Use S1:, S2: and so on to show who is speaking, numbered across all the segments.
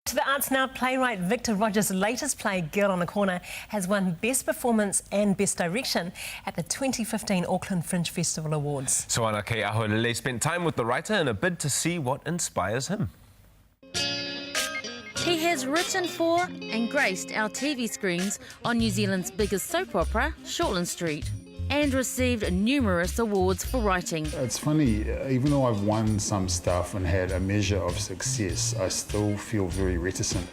S1: To the arts now, playwright Victor Rogers' latest play, Girl on a Corner, has won Best Performance and Best Direction at the 2015 Auckland Fringe Festival Awards.
S2: So Anake Aholele spent time with the writer in a bid to see what inspires him.
S3: He has written for and graced our TV screens on New Zealand's biggest soap opera, Shortland Street, and received numerous awards for writing.
S4: It's funny, even though I've won some stuff and had a measure of success, I still feel very reticent.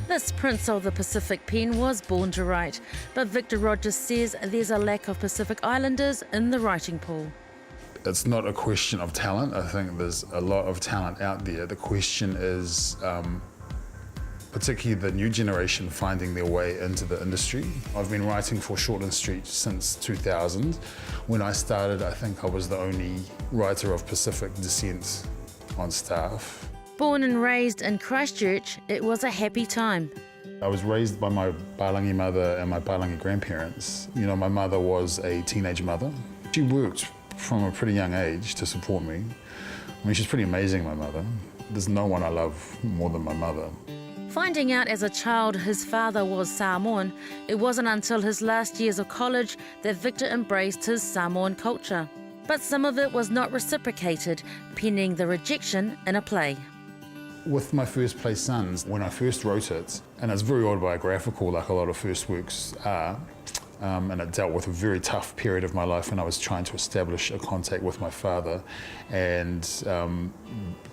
S3: This Prince of the Pacific pen was born to write, but Victor Rogers says there's a lack of Pacific Islanders in the writing pool.
S4: It's not a question of talent. I think there's a lot of talent out there. The question is particularly the new generation finding their way into the industry. I've been writing for Shortland Street since 2000. When I started, I think I was the only writer of Pacific descent on staff.
S3: Born and raised in Christchurch, it was a happy time.
S4: I was raised by my Palangi mother and my Palangi grandparents. You know, my mother was a teenage mother. She worked from a pretty young age to support me. I mean, she's pretty amazing, my mother. There's no one I love more than my mother.
S3: Finding out as a child his father was Samoan, it wasn't until his last years of college that Victor embraced his Samoan culture. But some of it was not reciprocated, penning the rejection in a play.
S4: With my first play, Sons, when I first wrote it, and it's very autobiographical like a lot of first works are, and it dealt with a very tough period of my life when I was trying to establish a contact with my father and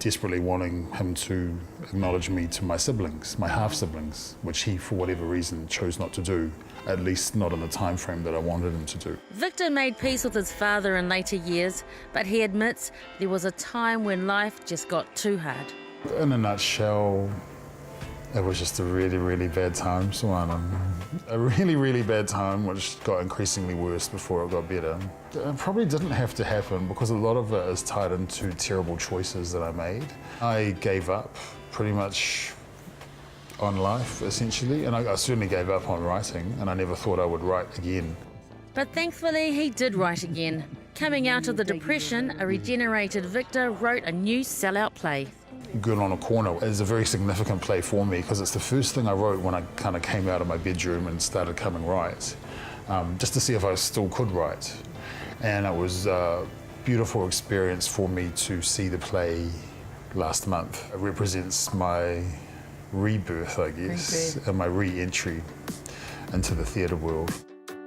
S4: desperately wanting him to acknowledge me to my siblings, my half-siblings, which he, for whatever reason, chose not to do, at least not in the time frame that I wanted him to do.
S3: Victor made peace with his father in later years, but he admits there was a time when life just got too hard.
S4: In a nutshell, it was just a really, really bad time, Suana. A really, really bad time, which got increasingly worse before it got better. It probably didn't have to happen because a lot of it is tied into terrible choices that I made. I gave up pretty much on life, essentially, and I certainly gave up on writing, and I never thought I would write again.
S3: But thankfully, he did write again. Coming out of the depression, a regenerated Victor wrote a new sellout play.
S4: Girl on a Corner is a very significant play for me because it's the first thing I wrote when I kind of came out of my bedroom and started coming right, just to see if I still could write. And it was a beautiful experience for me to see the play last month. It represents my rebirth, I guess, and my re-entry into the theatre world.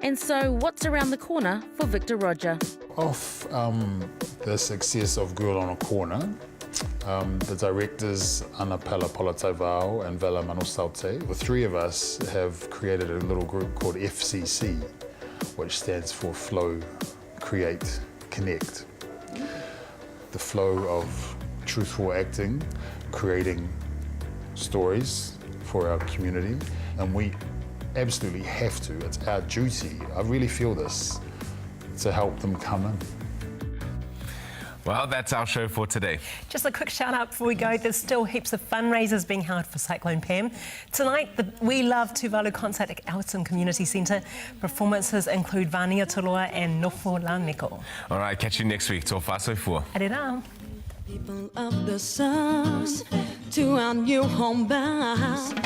S3: And so, what's around the corner for Victor Rogers?
S4: Off the success of Girl on a Corner, the directors Ana Pela Polataivao and Vela Manusaute, the three of us have created a little group called FCC, which stands for Flow, Create, Connect. The flow of truthful acting, creating stories for our community, and we absolutely have to, it's our duty, I really feel this, to help them come in.
S2: Well, that's our show for today.
S1: Just a quick shout out before we go, there's still heaps of fundraisers being held for Cyclone Pam. Tonight, the We Love Tuvalu concert at Elton Community Centre. Performances include Vania Toloa and Nofo Laneko.
S2: All right, catch you next week. Tō whāsau fua.
S5: People of the stars to our new home bound.